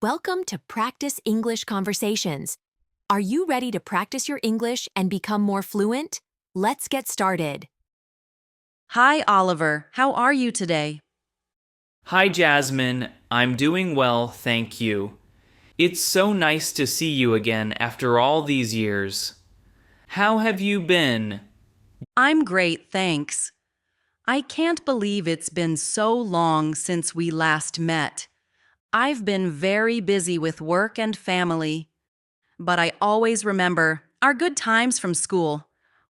Welcome to Practice English Conversations. Are you ready to practice your English and become more fluent? Let's get started. Hi, Oliver. How are you today? Hi, Jasmine. I'm doing well, thank you. It's so nice to see you again after all these years. How have you been? I'm great, thanks. I can't believe it's been so long since we last met. I've been very busy with work and family, but I always remember our good times from school.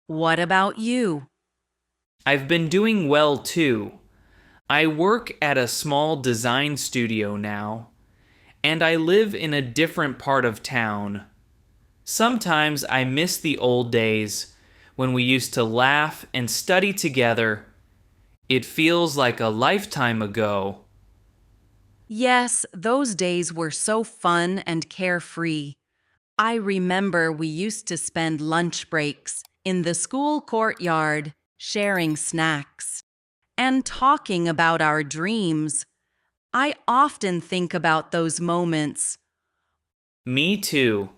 What about you? I've been doing well too. I work at a small design studio now, and I live in a different part of town. Sometimes I miss the old days when we used to laugh and study together. It feels like a lifetime ago. Yes, those days were so fun and carefree. I remember we used to spend lunch breaks in the school courtyard, sharing snacks and talking about our dreams. I often think about those moments. Me too.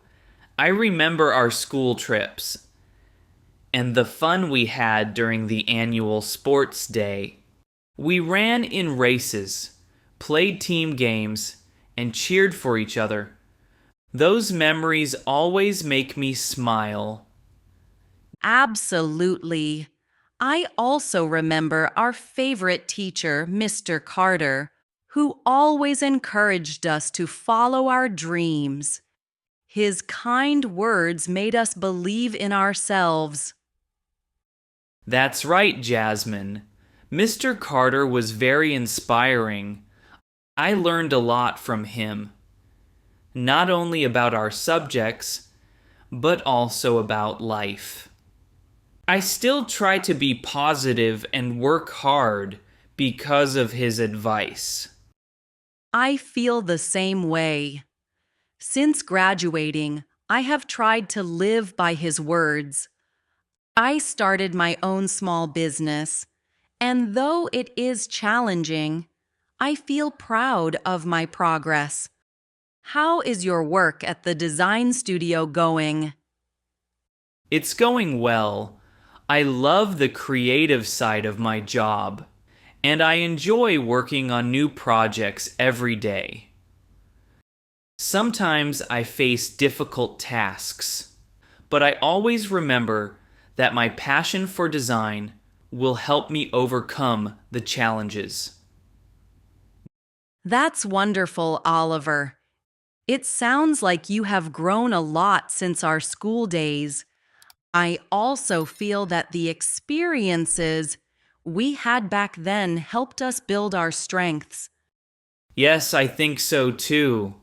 I remember our school trips and the fun we had during the annual sports day. We ran in races, played team games, and cheered for each other. Those memories always make me smile. Absolutely. I also remember our favorite teacher, Mr. Carter, who always encouraged us to follow our dreams. His kind words made us believe in ourselves. That's right, Jasmine. Mr. Carter was very inspiring. I learned a lot from him, not only about our subjects, but also about life. I still try to be positive and work hard because of his advice. I feel the same way. Since graduating, I have tried to live by his words. I started my own small business, and though it is challenging, I feel proud of my progress. How is your work at the design studio going? It's going well. I love the creative side of my job, and I enjoy working on new projects every day. Sometimes I face difficult tasks, but I always remember that my passion for design will help me overcome the challenges. That's wonderful, Oliver. It sounds like you have grown a lot since our school days. I also feel that the experiences we had back then helped us build our strengths. Yes, I think so too.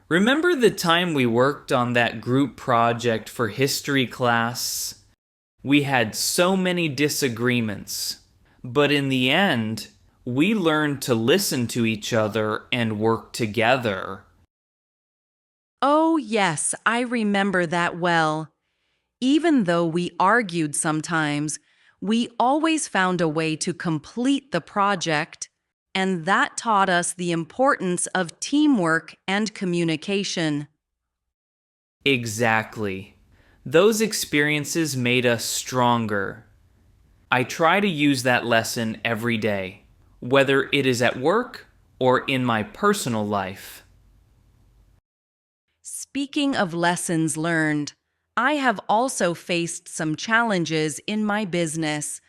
Remember the time we worked on that group project for history class? We had so many disagreements, but in the end, we learned to listen to each other and work together. Oh, yes, I remember that well. Even though we argued sometimes, we always found a way to complete the project, and that taught us the importance of teamwork and communication. Exactly. Those experiences made us stronger. I try to use that lesson every day, whether it is at work or in my personal life. Speaking of lessons learned, I have also faced some challenges in my business.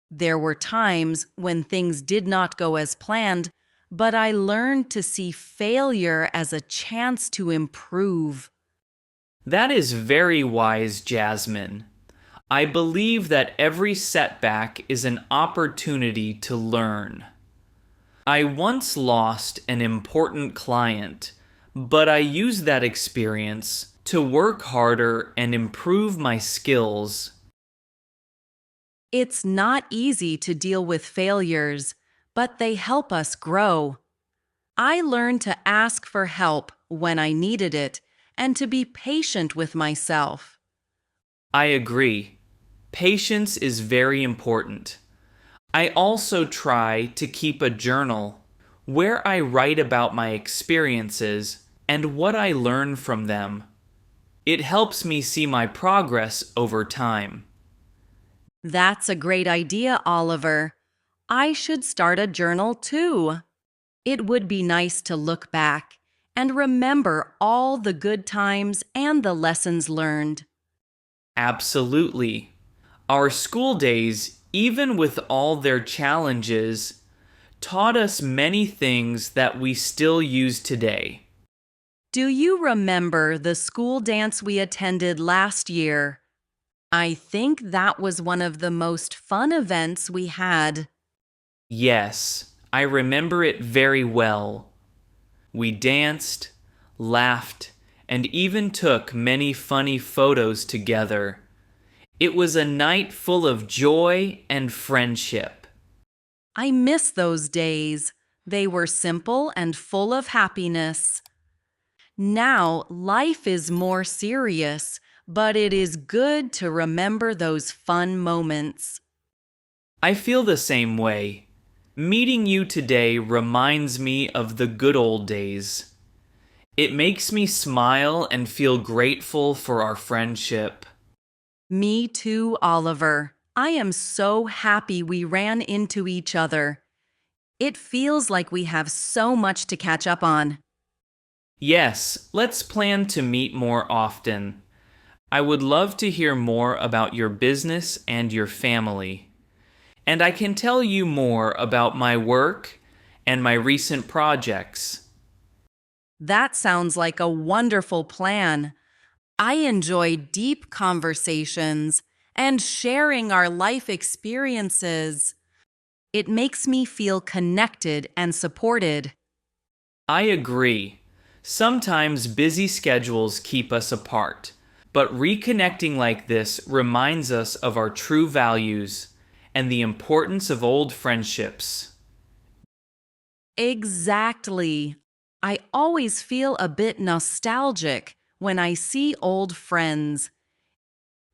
There were times when things did not go as planned, but I learned to see failure as a chance to improve. That is very wise, Jasmine. I believe that every setback is an opportunity to learn. I once lost an important client, but I used that experience to work harder and improve my skills. It's not easy to deal with failures, but they help us grow. I learned to ask for help when I needed it and to be patient with myself. I agree. Patience is very important. I also try to keep a journal where I write about my experiences and what I learn from them. It helps me see my progress over time. That's a great idea, Oliver. I should start a journal too. It would be nice to look back and remember all the good times and the lessons learned. Absolutely. Our school days, even with all their challenges, taught us many things that we still use today. Do you remember the school dance we attended last year? I think that was one of the most fun events we had. Yes, I remember it very well. We danced, laughed, and even took many funny photos together. It was a night full of joy and friendship. I miss those days. They were simple and full of happiness. Now, life is more serious, but it is good to remember those fun moments. I feel the same way. Meeting you today reminds me of the good old days. It makes me smile and feel grateful for our friendship. Me too, Oliver. I am so happy we ran into each other. It feels like we have so much to catch up on. Yes, let's plan to meet more often. I would love to hear more about your business and your family. And I can tell you more about my work and my recent projects. That sounds like a wonderful plan. I enjoy deep conversations and sharing our life experiences. It makes me feel connected and supported. I agree. Sometimes busy schedules keep us apart, but reconnecting like this reminds us of our true values and the importance of old friendships. Exactly. I always feel a bit nostalgic when I see old friends.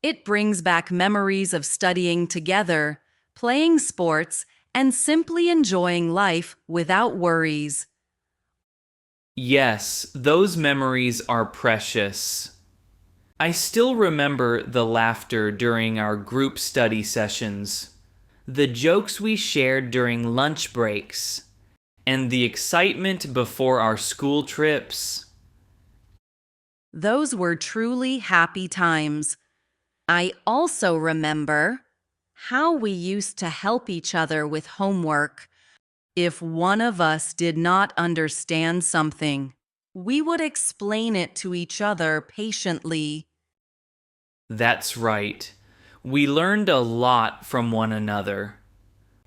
It brings back memories of studying together, playing sports, and simply enjoying life without worries. Yes, those memories are precious. I still remember the laughter during our group study sessions, the jokes we shared during lunch breaks, and the excitement before our school trips. Those were truly happy times. I also remember how we used to help each other with homework. If one of us did not understand something, we would explain it to each other patiently. That's right. We learned a lot from one another.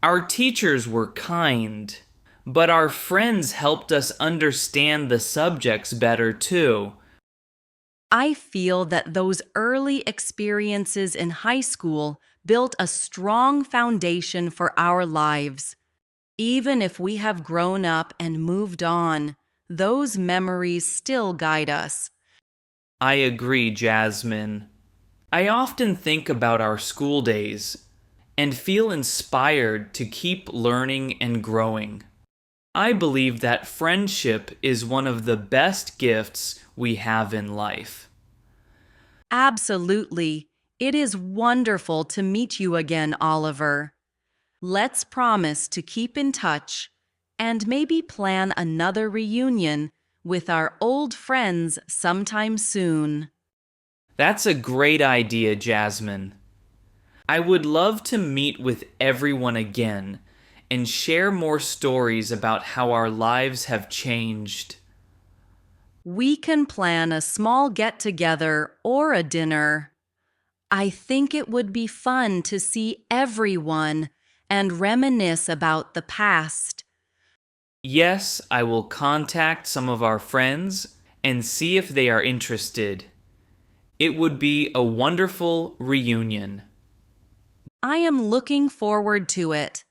Our teachers were kind, but our friends helped us understand the subjects better too. I feel that those early experiences in high school built a strong foundation for our lives. Even if we have grown up and moved on, those memories still guide us. I agree, Jasmine. I often think about our school days and feel inspired to keep learning and growing. I believe that friendship is one of the best gifts we have in life. Absolutely. It is wonderful to meet you again, Oliver. Let's promise to keep in touch and maybe plan another reunion with our old friends sometime soon. That's a great idea, Jasmine. I would love to meet with everyone again and share more stories about how our lives have changed. We can plan a small get-together or a dinner. I think it would be fun to see everyone and reminisce about the past. Yes, I will contact some of our friends and see if they are interested. It would be a wonderful reunion. I am looking forward to it.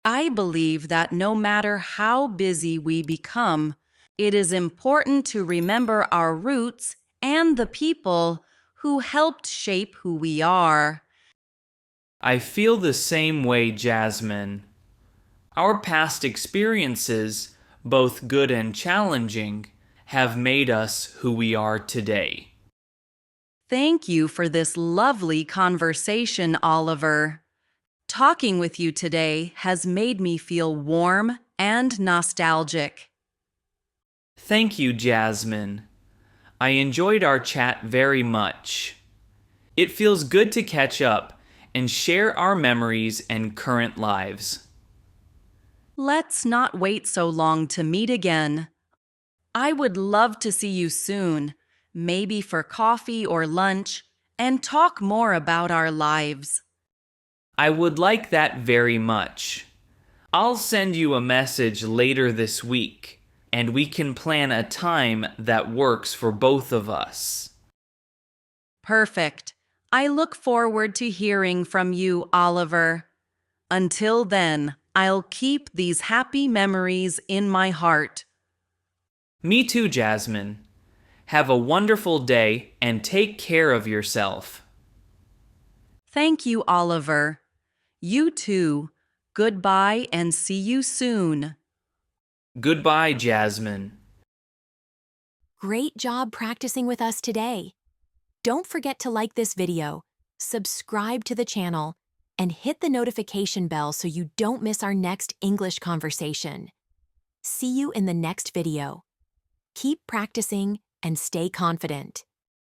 I believe that no matter how busy we become, it is important to remember our roots and the people who helped shape who we are. I feel the same way, Jasmine. Our past experiences both good and challenging, have made us who we are today. Thank you for this lovely conversation, Oliver. Talking with you today has made me feel warm and nostalgic. Thank you, Jasmine. I enjoyed our chat very much. It feels good to catch up and share our memories and current lives. Let's not wait so long to meet again. I would love to see you soon, maybe for coffee or lunch, and talk more about our lives. I would like that very much. I'll send you a message later this week, and we can plan a time that works for both of us. Perfect. I look forward to hearing from you, Oliver. Until then, I'll keep these happy memories in my heart. Me too, Jasmine. Have a wonderful day and take care of yourself. Thank you, Oliver. You too. Goodbye and see you soon. Goodbye, Jasmine. Great job practicing with us today. Don't forget to like this video, subscribe to the channel, and hit the notification bell so you don't miss our next English conversation. See you in the next video. Keep practicing and stay confident.